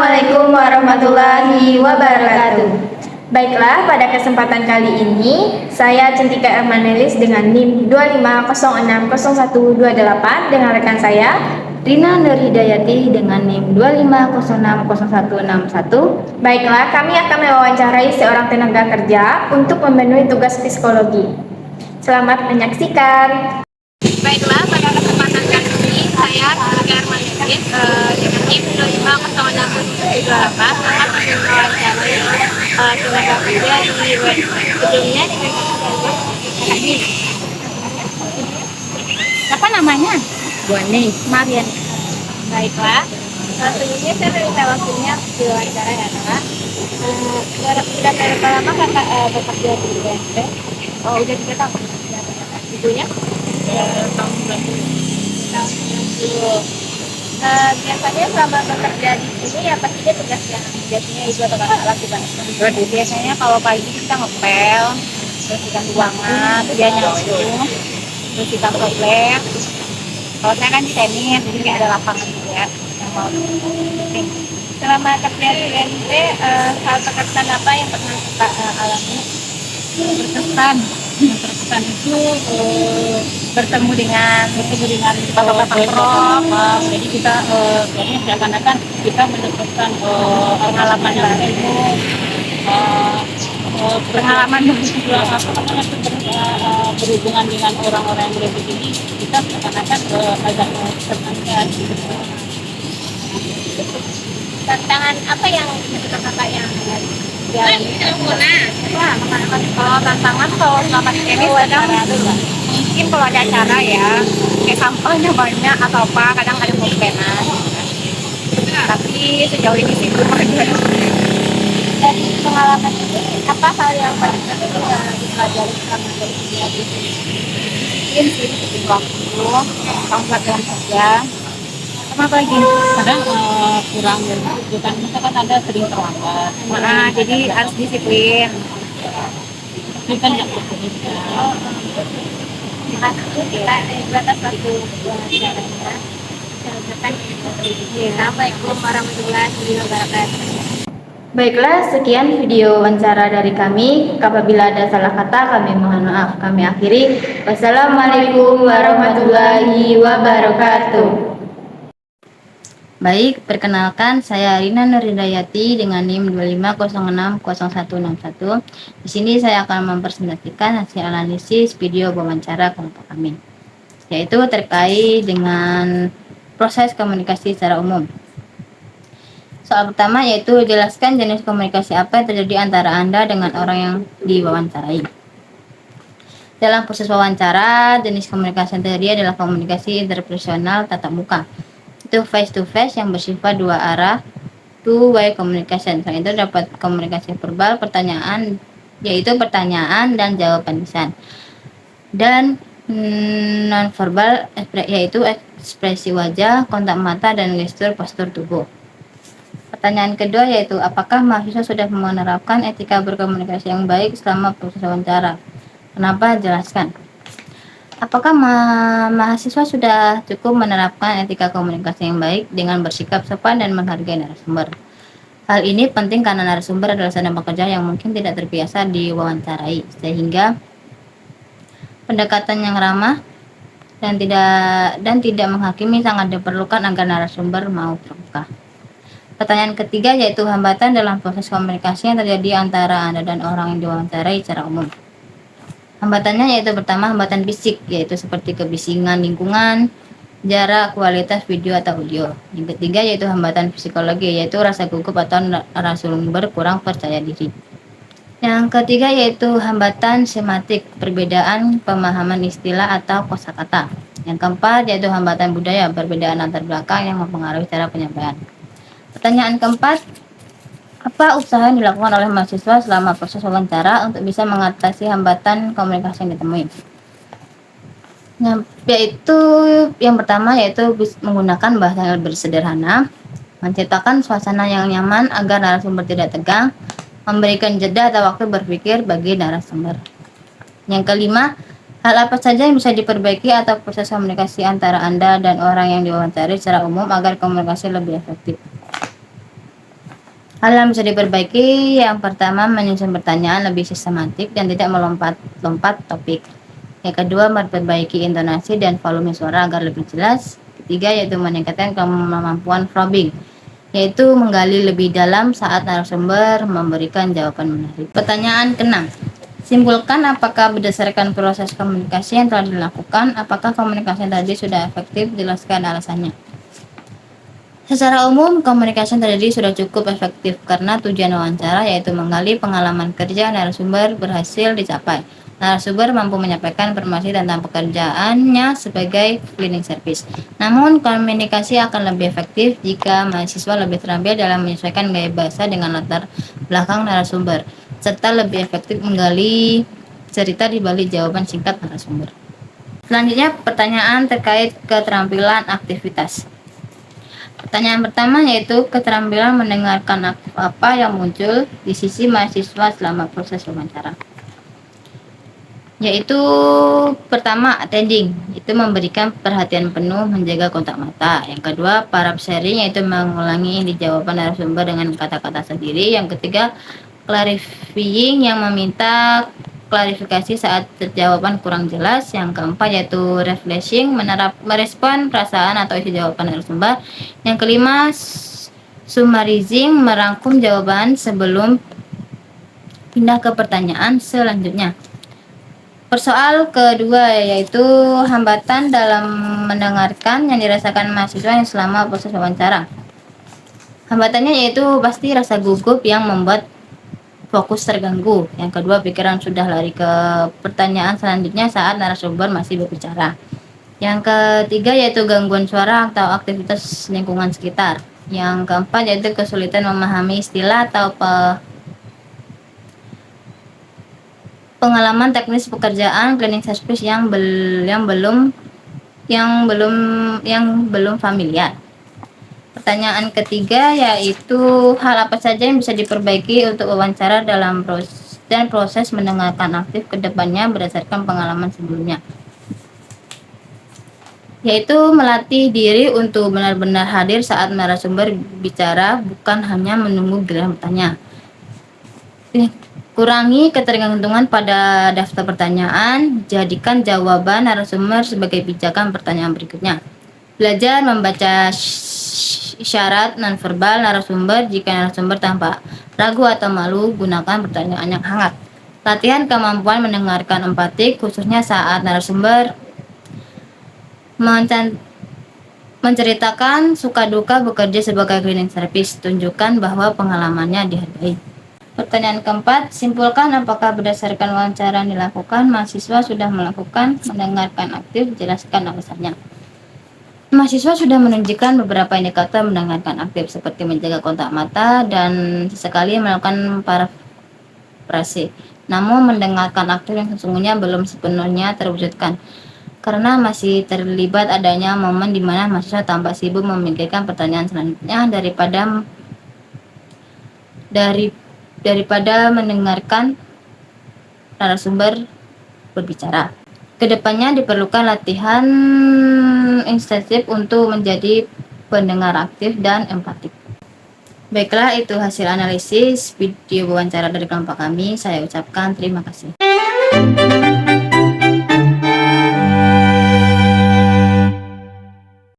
Assalamualaikum warahmatullahi wabarakatuh. Baiklah, pada kesempatan kali ini saya Cintika Ermanelis dengan NIM 25060128 dengan rekan saya Rina Nurhidayati dengan NIM 25060161. Baiklah, kami akan mewawancarai seorang tenaga kerja untuk memenuhi tugas psikologi. Selamat menyaksikan. Baiklah, pada kesempatan kali ini saya Cintika Ermanelis dengan NIM 25060128 akan mewawancarai tenaga kerja di web sebelumnya dengan kami. Apa namanya? Buane, Marian. Baiklah, sebelumnya saya minta waktunya diwawancara adalah sudah berapa lama kakak bekerja di UMP? Oh, udah 3 tahun. Ibunya? Tahun 90. Tahun 90. Biasanya selama bekerja di sini apa sih tugas yang biasanya ibu atau kakak lakukan? Biasanya kalau pagi kita ngepel, bersihkan ruangan, dia nyapu, bersihkan toilet. Kalau saya kan di tenis, jadi nggak ada lapangan juga yang mau penting. Selama kerja di UMP, hal terkesan apa yang pernah kakak alami? Berkesan itu bertemu dengan bapak-bapak prof. Jadi kita biasanya seakan-akan kita mendapatkan pengalaman baru, pengalaman berhubungan dengan orang-orang yang lebih tinggi. Kita seakan-akan agak terangkat. Tantangan apa yang kakak yang Tantangan kalau selama di tenis kadang mungkin kalau ada acara ya kayak sampahnya banyak atau apa, kadang ada komplainan, tapi sejauh ini sih belum ada. dari pengalaman ini apa hal yang paling penting yang dipelajari selama bekerja di sini? Mungkin sih bikin waktu sangat dalam kerja, sama apa lagi kadang kurang bukan kita kan ada sering terlambat, jadi harus disiplin. Ini kan yang penting. Kita batas waktu wawancaranya. Assalamualaikum warahmatullahi wabarakatuh. Baiklah, sekian video wawancara dari kami. Apabila ada salah kata, kami mohon maaf. Kami akhiri. Wassalamualaikum warahmatullahi wabarakatuh. Baik, perkenalkan saya Rina Nurhidayati dengan NIM 25060161. Di sini saya akan mempresentasikan hasil analisis video wawancara kelompok kami, yaitu terkait dengan proses komunikasi secara umum. Soal pertama yaitu jelaskan jenis komunikasi apa yang terjadi antara Anda dengan orang yang diwawancarai. Dalam proses wawancara, jenis komunikasi yang terjadi adalah komunikasi interpersonal tatap muka. Itu face to face yang bersifat dua arah, two way communication. Selain itu dapat komunikasi verbal, yaitu pertanyaan dan jawaban lisan, dan non verbal yaitu ekspresi wajah, kontak mata, dan gestur postur tubuh. Pertanyaan kedua yaitu apakah mahasiswa sudah menerapkan etika berkomunikasi yang baik selama proses wawancara? Kenapa? Jelaskan. Apakah mahasiswa sudah cukup menerapkan etika komunikasi yang baik dengan bersikap sopan dan menghargai narasumber? Hal ini penting karena narasumber adalah sedang pekerja yang mungkin tidak terbiasa diwawancarai, sehingga pendekatan yang ramah dan tidak menghakimi sangat diperlukan agar narasumber mau terbuka. Pertanyaan ketiga yaitu hambatan dalam proses komunikasi yang terjadi antara Anda dan orang yang diwawancarai secara umum. Hambatannya yaitu pertama hambatan fisik, yaitu seperti kebisingan lingkungan, jarak, kualitas video atau audio. Yang ketiga yaitu hambatan psikologi, yaitu rasa gugup atau narasumber kurang percaya diri. Yang ketiga yaitu hambatan sematik, perbedaan pemahaman istilah atau kosakata. Yang keempat yaitu hambatan budaya, perbedaan antar belakang yang mempengaruhi cara penyampaian. Pertanyaan keempat, apa usaha yang dilakukan oleh mahasiswa selama proses wawancara untuk bisa mengatasi hambatan komunikasi yang ditemui? Yaitu yang pertama yaitu menggunakan bahasa yang lebih sederhana, menciptakan suasana yang nyaman agar narasumber tidak tegang, memberikan jeda atau waktu berpikir bagi narasumber. Yang kelima, hal apa saja yang bisa diperbaiki atau proses komunikasi antara Anda dan orang yang diwawancari secara umum agar komunikasi lebih efektif. Hal yang bisa diperbaiki, yang pertama menyusun pertanyaan lebih sistematik dan tidak melompat-lompat topik. Yang kedua, memperbaiki intonasi dan volume suara agar lebih jelas. Ketiga, yaitu meningkatkan kemampuan probing, yaitu menggali lebih dalam saat narasumber memberikan jawaban menarik. Pertanyaan ke-6. Simpulkan apakah berdasarkan proses komunikasi yang telah dilakukan, apakah komunikasi tadi sudah efektif, jelaskan alasannya. Secara umum, komunikasi tadi sudah cukup efektif karena tujuan wawancara yaitu menggali pengalaman kerja narasumber berhasil dicapai. Narasumber mampu menyampaikan informasi tentang pekerjaannya sebagai cleaning service. Namun, komunikasi akan lebih efektif jika mahasiswa lebih terampil dalam menyesuaikan gaya bahasa dengan latar belakang narasumber, serta lebih efektif menggali cerita di balik jawaban singkat narasumber. Selanjutnya, pertanyaan terkait keterampilan aktivitas. Pertanyaan pertama yaitu keterampilan mendengarkan apa yang muncul di sisi mahasiswa selama proses wawancara. Yaitu pertama, attending, itu memberikan perhatian penuh, menjaga kontak mata. Yang kedua, parap sharing, yaitu mengulangi di jawaban narasumber dengan kata-kata sendiri. Yang ketiga, clarifying, yang meminta klarifikasi saat jawaban kurang jelas. Yang keempat yaitu refreshing, merespon perasaan atau isi jawaban narasumber. Yang kelima, summarizing, merangkum jawaban sebelum pindah ke pertanyaan selanjutnya. Persoal kedua yaitu hambatan dalam mendengarkan yang dirasakan mahasiswa yang selama proses wawancara. Hambatannya yaitu pasti rasa gugup yang membuat fokus terganggu. Yang kedua, pikiran sudah lari ke pertanyaan selanjutnya saat narasumber masih berbicara. Yang ketiga yaitu gangguan suara atau aktivitas lingkungan sekitar. Yang keempat yaitu kesulitan memahami istilah atau pengalaman teknis pekerjaan cleaning service yang belum familiar. Pertanyaan ketiga yaitu hal apa saja yang bisa diperbaiki untuk wawancara dalam proses mendengarkan aktif ke depannya berdasarkan pengalaman sebelumnya. Yaitu melatih diri untuk benar-benar hadir saat narasumber bicara, bukan hanya menunggu giliran bertanya. Kurangi ketergantungan pada daftar pertanyaan, jadikan jawaban narasumber sebagai pijakan pertanyaan berikutnya. Belajar membaca isyarat nonverbal narasumber. Jika narasumber tampak ragu atau malu, gunakan pertanyaan yang hangat. Latihan kemampuan mendengarkan empatik, khususnya saat narasumber menceritakan suka duka bekerja sebagai cleaning service. Tunjukkan bahwa pengalamannya dihargai. Pertanyaan keempat, simpulkan apakah berdasarkan wawancara yang dilakukan, mahasiswa sudah melakukan mendengarkan aktif, jelaskan alasannya. Mahasiswa sudah menunjukkan beberapa indikator mendengarkan aktif seperti menjaga kontak mata dan sesekali melakukan parafrase. Namun mendengarkan aktif yang sesungguhnya belum sepenuhnya terwujudkan karena masih terlibat adanya momen di mana mahasiswa tampak sibuk memikirkan pertanyaan selanjutnya daripada mendengarkan narasumber berbicara. Kedepannya diperlukan latihan intensif untuk menjadi pendengar aktif dan empatik. Baiklah, itu hasil analisis video wawancara dari kelompok kami. Saya ucapkan terima kasih.